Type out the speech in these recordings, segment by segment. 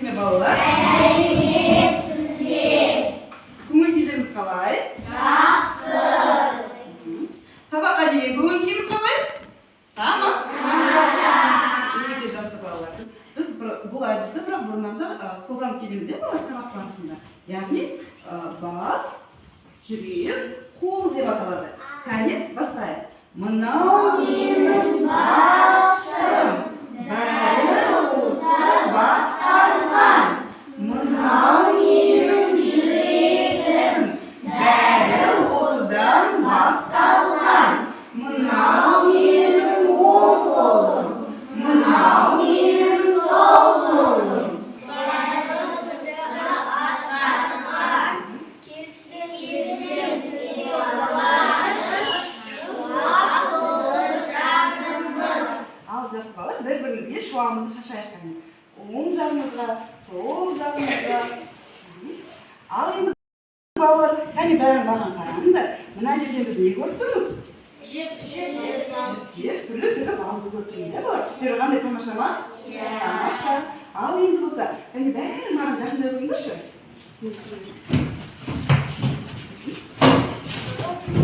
ме балалар? Көңіл күйлеріңіз қалай? Жақсы. Сабаққа деген көңіл күйіңіз қалай? Тамам? Өте жақсы балалар. Біз бұл әдісті бірақ бұрыннан да қолданып келеміз де бала сабақ барысында. Яғни бас, жүрек, қол деп аталады. Кәне, бастайық. Мынау менің басым, бәрі осы басқарған. Мынау менің жүрегім, бәрі осыдан басталған. Мынау менің оң қолым, мынау менің сол қолым. Ал жақсы балалар, бір-бірімізге шуағымызды шашайық. Оң жағымызға, сол жағымызға. Ал енді балалар, кәне бәрін маған қараңдар. Мына жерде біз не көріп тұрмыз? Жіп, түрлі-түрлі балды көріп тұрмыз. Балалар, түстері қандай тамаша ма? Тамаша. Ал енді болса, кәне бәрін маған жақындай көріңдерші.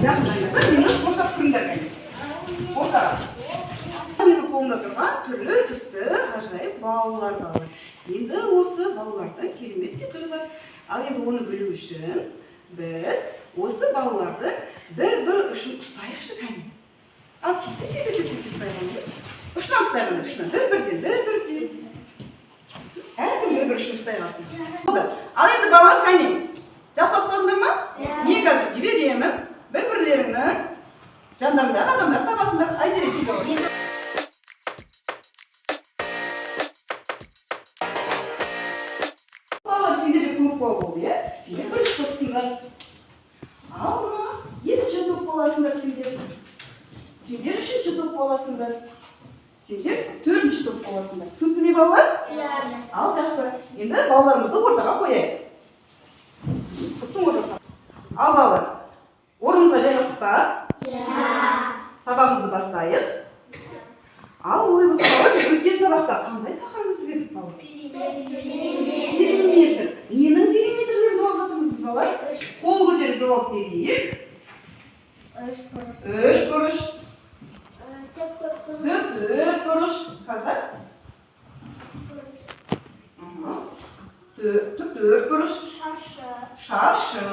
Жақындайыңыздар, мені қоршап тұрыңдар кәне. Қоршап. Менің қолымда тұрған түрлі түсті ғажайып балалар бар. Енді осы балаларда керемет сиқыры бар. Ал енді оны білу үшін біз осы балаларды бір-бір ұшын ұстайықшы кәне. Ал тез ұстайғанды. Ұшынан ұстайғанды, ұшынан бір-бірден. Әркім бір-бір ұшын ұстай алсын. Ал енді балалар кәне. Жақсы ұстадыңдар ма? Мен қазір жіберемін. Бір-бірлеріңнің жандарындағы адамдар тағасындар. Айзере келіп отыр. Болды, е? Сендер бірінші топтысыңдар. Ал мына екінші топ боласыңдар сендер. Сендер үшінші топ боласыңдар. Сендер төртінші топ боласыңдар. Түсінікті ме балалар? Ал жақсы. Енді балаларымызды ортаға қояйық. Топтың ортасына. Ал балалар, орнымызға жайғастық па? Сабағымызды бастайық. Ал олай болса балалар, өткен сабақта қандай тақырып өтіп едік балалар? Периметр. Ненің периметрлерін жауап жатырмыз балалар? Қол көтеріп жауап берейік. Үш бұрыш. Төрт бұрыш. Қазір? Төрт бұрыш. Шаршы.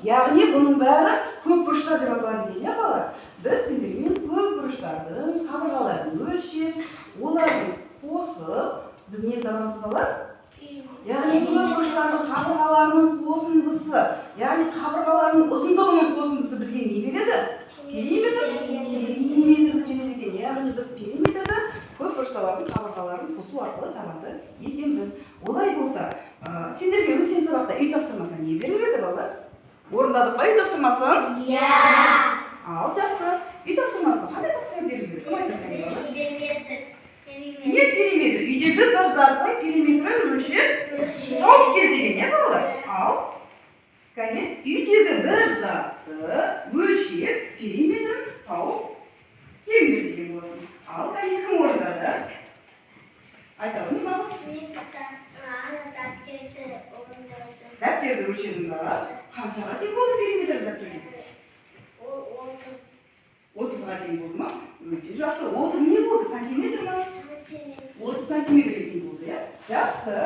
Яғни бұның бәрі көп бұрыштар деп аталады деген, балалар. Біз сендермен көп бұрыштардың қабырғаларын өлшеп, оларды қосып, біз не табамыз балалар? Яғни көп бұрыштардың қабырғаларының қосындысы, яғни қабырғаларының ұзындығының қосындысы бізге не береді? Периметр береді екен. Яғни біз периметрді көп бұрыштардың қабырғаларын қосу арқылы табады екенбіз. Олай болса, сендерге өткен сабақта үй тапсырмасына не беріп еді балалар? Орындадық па үй тапсырмасын? Ал жақсы. Үй тапсырмасына қандай тапсырма беріп еді? Не периметр? Үйдегі бір заттың периметрін өлшеп тауып кел деген, не балалар? Ал, кәне, үйдегі бір затты өлшеп периметрін тауып келіңдер деген болады. Ал, кәне, кім орындады? Айталым ба? Дәптерді өлшедің ба? Қаншаға тең болды периметр дәптерді? 30-ға тең болды ма? Өте жақсы. 30 не болды? Сантиметр ма? 30 сантиметрге тең болды, е? Жақсы.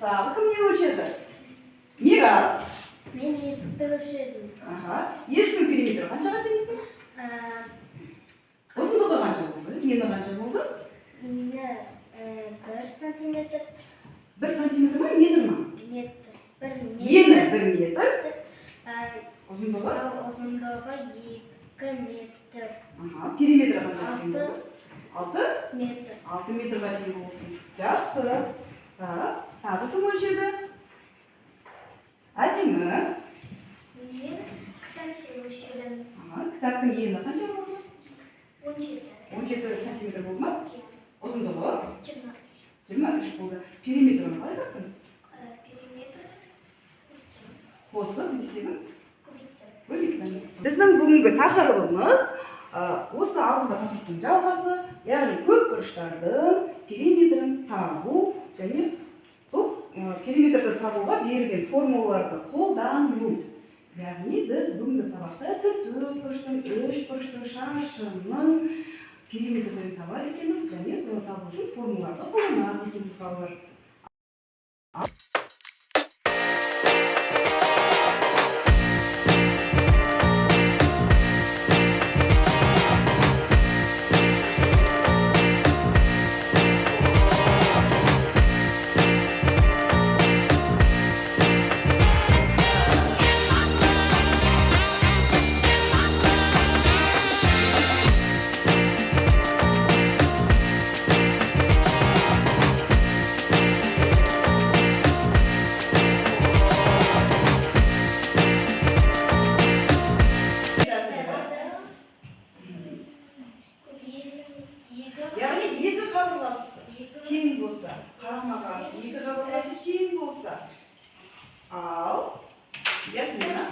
Тағы кім не өлшеді? Мирас. Мен есікті өлшедім. Есіктің периметрі қаншаға тең еді? Ұзындығы қанша болды? Ені қанша болды? Ені 1 сантиметр. 1 сантиметр ма? Метр ма? Метр. Ені 1 метр. Ұзындығы? Ұзындығы 2 метр. Периметрі қанша тең болды? 6 метр. 6 метрға тең болды. Жақсы. Тағы кім өлшеді? Әдемі. Мен кітапты өлшедім. Кітаптың ені қанша болды? 17. 17 сантиметр болды ма? Ұзындығы? 23. 23 болды. Периметрін қалай таптың? Периметр қосып, не істедің? көбейтті. Біздің бүгінгі тақырыбымыз осы алдыңғы тақырыптың жалғасы, яғни көп бұрыштардың периметрін табу және сол периметрді табуға берілген формулаларды қолдану. Яғни біз бүгінгі сабақта тік бұрыштың, үш бұрыштың, шаршының периметрлерін табады екенбіз, және соны табу үшін формулаларды қолданады екенбіз балалар. Яғни екі қабырғасы тең болса, қарама-қарсы екі қабырғасы тең болса, ал ясмина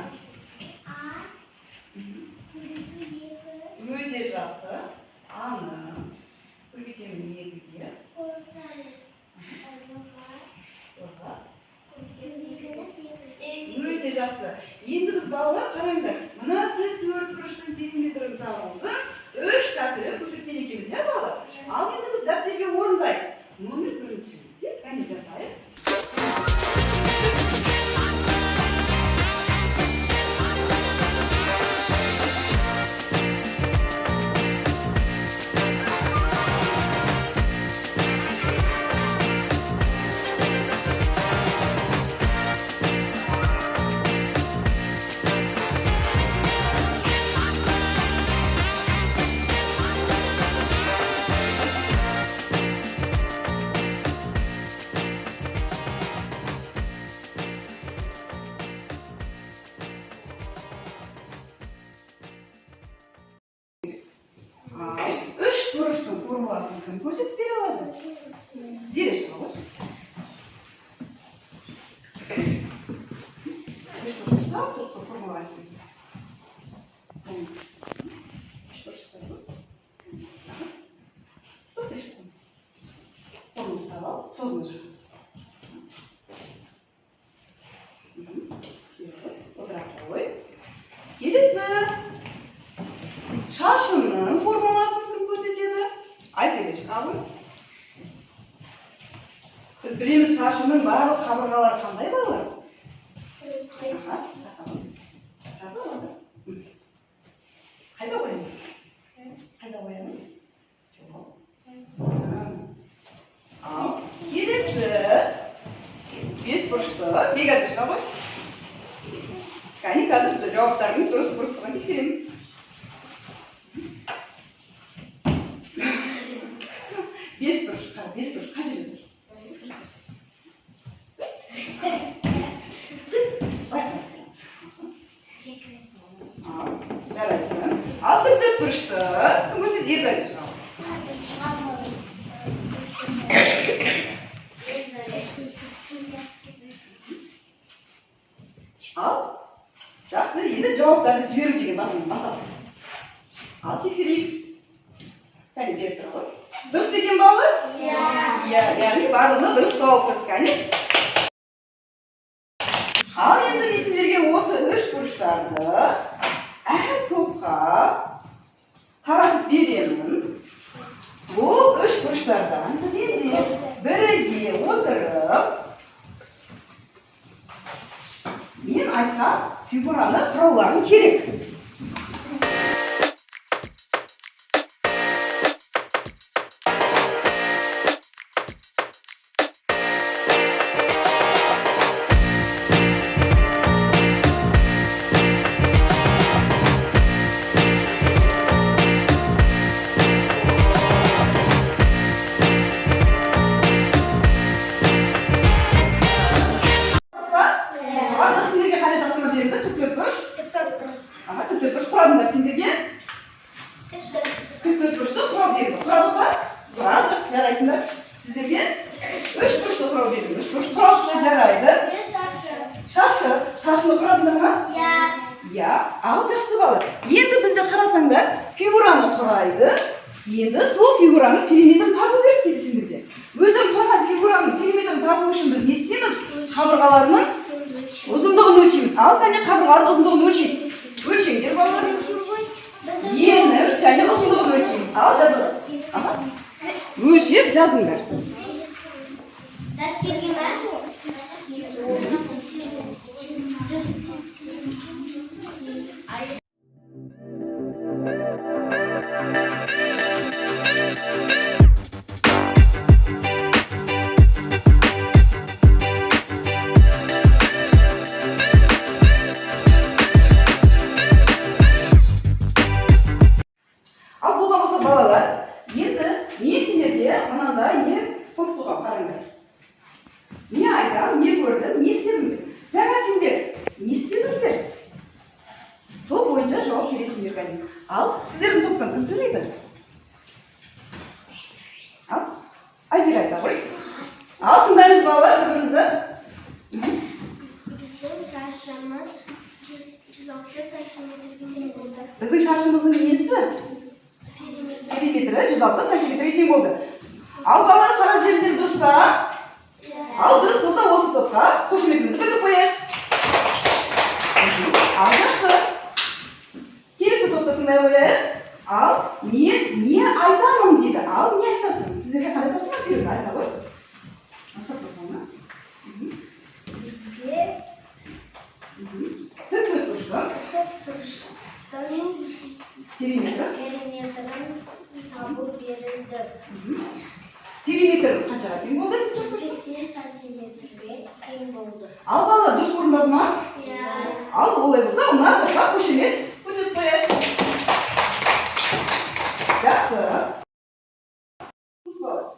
өте жасы аны көбейтемін екіге өте жасы. Енді біз балалар қараңдар, мына төрт бұрыштың периметрін табудың үш тәсілі көрсеткен екенбіз, иә балалар? Ал енді біз дәптерге орындайық. Номер бірін келсек, әне жасайық. Үш бұрыштың формуласын кім көрсетіп бере алады? Зереш қалай? Үш бұрышта сол формула айтыңыз. Үш бұрышта ғой? Что слишком? Формулу ұстап созыңыз. Отыра қой. Келесі. Шаршының формуласын кім көрсетеді? Айтыңыз, қабыл. Біз білеміз, шаршының барлық қабырғалары қандай балалар? Қайда қоямыз? Қайда қоямыз? Ал келесі бес бұрышты бегадышта ғой. Кәне қазір жауаптардың дұрыс бұрыстығын тексереміз. Бес бұрыш қай жерде тұр? Жарайсың. Ал тік бұрышты кім көрсетеді? Еді айтып шығамын. Ал жақсы, енді жауаптарды жіберу деген мақсат. Ал тексерейік. Кәне беріп тұр ғой. Дұрыс деген балалар? Иә. Яғни барлығына дұрыс жауап кәне. Ал енді мен сіздерге осы үш бұрыштарды әр топқа таратып беремін. Бұл үш бұрыштардан сендер бірге отырып мен айтқан фигураны құрауларың керек. Құрадыңдар сендерге? Төрт бұрышты құрау берді. Құрадық па? Құрадық, жарайсыңдар. Сіздерге үш бұрышты құрау берді. Үш бұрышты құрау үшін жарайды. Шаршы. Шаршыны құрадыңдар ма? Иә. Ал жақсы бала. Енді бізде қарасаңдар, фигураны құрайды. Енді сол фигураның периметрін табу керек дейді сендерге. Өзім тұрған фигураның периметрін табу үшін біз не істейміз? Қабырғаларының ұзындығын өлшейміз. Ал кәне қабырғалардың ұзындығын өлшейді. Өлшеңдер балалар. Енің және ұзындығын өлшейміз. Ал жазыңдар. Өлшеп жазыңдар. Ал болған болса балалар, енді мен сендерге мынандай не топтыға қараңдар. Не айтам, не көрдім, не істедіңдер. Жаңа сендер не істедіңдер? Сол бойынша жауап бересіңдер кәне. Ал сіздердің топтан кім сөйлейді? Ал Азира айта ғой. Ал тыңдаймыз балалар бір-біріңізді. Біздің шаршымыз 106 сантиметрге тең болды. Біздің шаршымыздың несі? Периметрі 106 сантиметрге тең болды. Ал балалар қарап жерден дұрыс па? Ал дұрыс болса осы топқа қошеметімізді білдіріп қояйық. Ал жақсы. Келесі топты тыңдай қояйық. Ал мен не айтамын дейді. Ал не айтасың? Сіздерге қандай тапсырма береді? Айта ғой. Астап тұрғаны. Бізге Тік бұрыштан периметрі табу берілді. Периметр қаншаға тең болды? 80 сантиметрге тең болды. Ал балалар дұрыс орындады ма? Ал олай болса, мына топқа қошемет көрсетіп қояйық. Жақсы.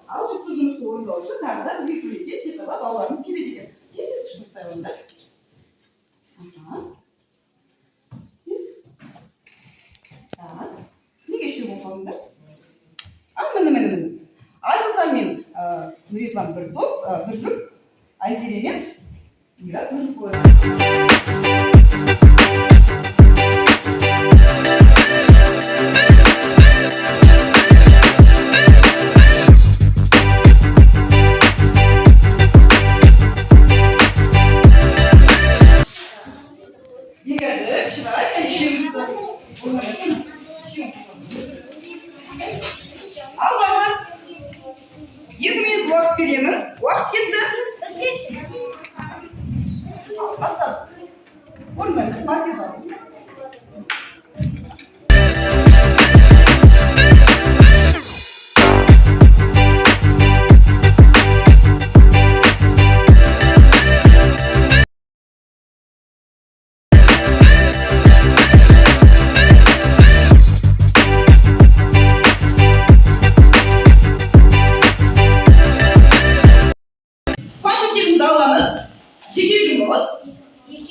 Ал жүкті жұмысты орындау үшін тағы да бізге көмекке сиқырлы балаларымыз келеді екен. Тез ұшыныстай орындар. Тез. Так. Неге үшеу болып қалдыңдар? Міне. Айсұлтан мен Нұрислам бір топ, бір жұп, Айзере мен Мирас бір жұп болады. Ал балалар, 2 минут уақыт беремін. Уақыт кетті. Бастап. Орындар, маркер бар.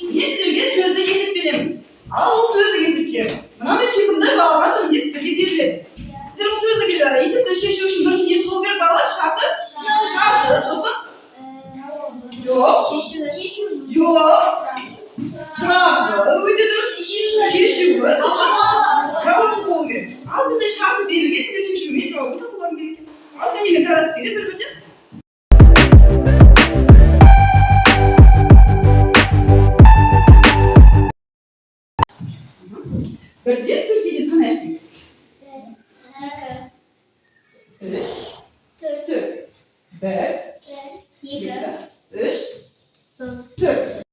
Естерге сөзді есептелемін. Ал ол сөзді есепке мынандай шекімді балаға түріндесіздерге беріледі. Сіздер бұл сөзді есепті шешу үшін бірінші несі болу керек балалар? Шарты? Сосын? Жоқ. Сұрағы. Өте дұрыс. Шешуі. Сосын? Жауабы болу керек. Ал бізде шарты берілген, сіздер шешумен жауабын табуларың керек. Ал кәнеге таратып береді бір өте. Бірден түркеде санайық. 3, 4, 1, 2, 3, 4.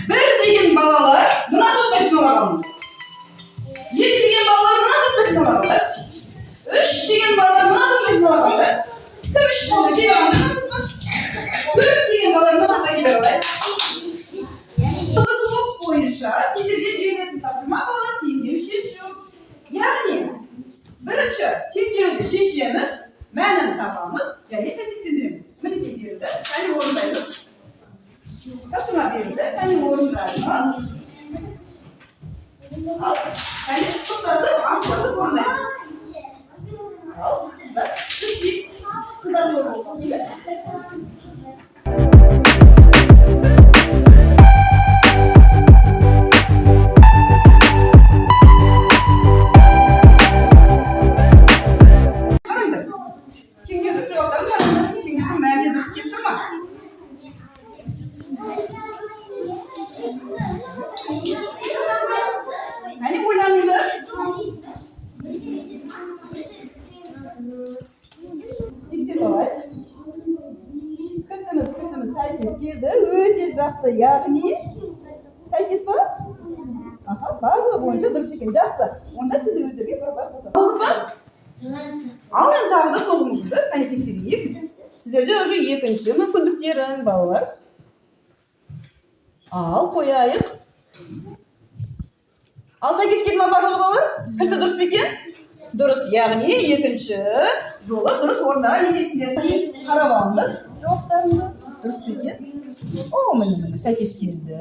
Bir деген балалар мына топқа жиналған. 2 деген балалар мына топқа жиналған. 3 деген балалар мына топқа жиналған. 3 болды келген. 4 деген балалар мына топқа келген. Осы топ бойынша сендерге берілетін тапсырма балалар теңдеу шешу. Яғни бірінші теңдеуді шешеміз, мәнін табамыз, және сәйкестендіреміз. Міне берілді, кәне орындаймыз. Тапсырма берілді, кәне орындаймыз. Ал, кәне тоқтасып, анықтасып орындаймыз. Ал, қыздар, қыздар болған. барлығы бойынша дұрыс екен. Жақсы. Онда сіз өздерге бір бай қосасыз. Болды ма? Ал енді тағы да соңғымызды қане тексерейік. Сіздерде уже екінші мүмкіндіктерің, балалар. Ал қояйық. Ал сәйкес келді ма барлығы балалар? Кілті дұрыс па екен? Дұрыс, яғни екінші жолы дұрыс орындарға не дейсіңдер? Қарап алыңдар жауаптарыңды. Дұрыс па екен? О, міне, сәйкес келді.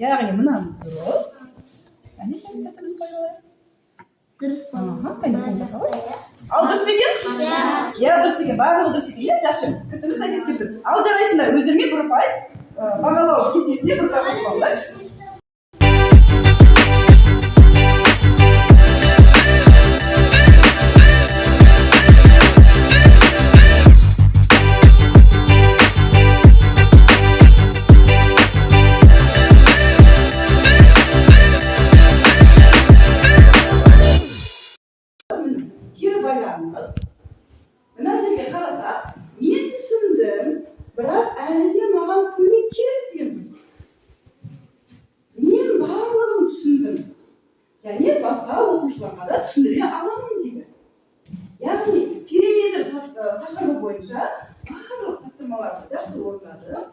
Яғни мынамыз дұрыс. Әне, кілтіміз қойылайық. Дұрыс па? Ал дұрыс па екен? Иә, дұрыс екен. Барлығы дұрыс екен. Жақсы. Кілтіміз сәйкес келді. Ал жарайсыңдар, өздеріңе бір ұпай бағалау кестесіне бір ұпай қосып алыңдар. Кері байланыңыз. Мына жерге қарасақ, мен түсіндім, бірақ әлі де маған көмек керек деген. Мен барлығын түсіндім. Және басқа оқушыларға да түсіндіре аламын дейді. Яғни, периметр тақырыбы бойынша барлық тапсырмаларды жақсы орындады.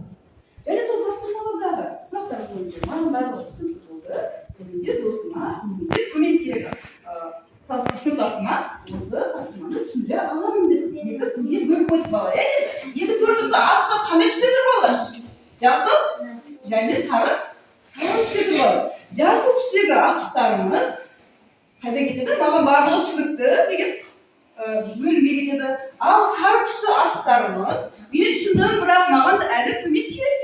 Және сол тапсырмалардағы сұрақтар бойынша маған барлығы түсінікті болды. Және де досыма немесе көмек керек. Сыныптасыма осы тапсырманы түсіндіре аламын деп екі күнге бөліп қойдық балалар. Енді көріп тұрса астында қандай түсте тұр балалар? Жасыл және сары түсте тұр балалар. Жасыл түстегі асықтарымыз қайда кетеді? Маған барлығы түсінікті деген бөлімге кетеді. Ал сары түсті асықтарымыз мен түсіндім, бірақ маған әлі көмек керек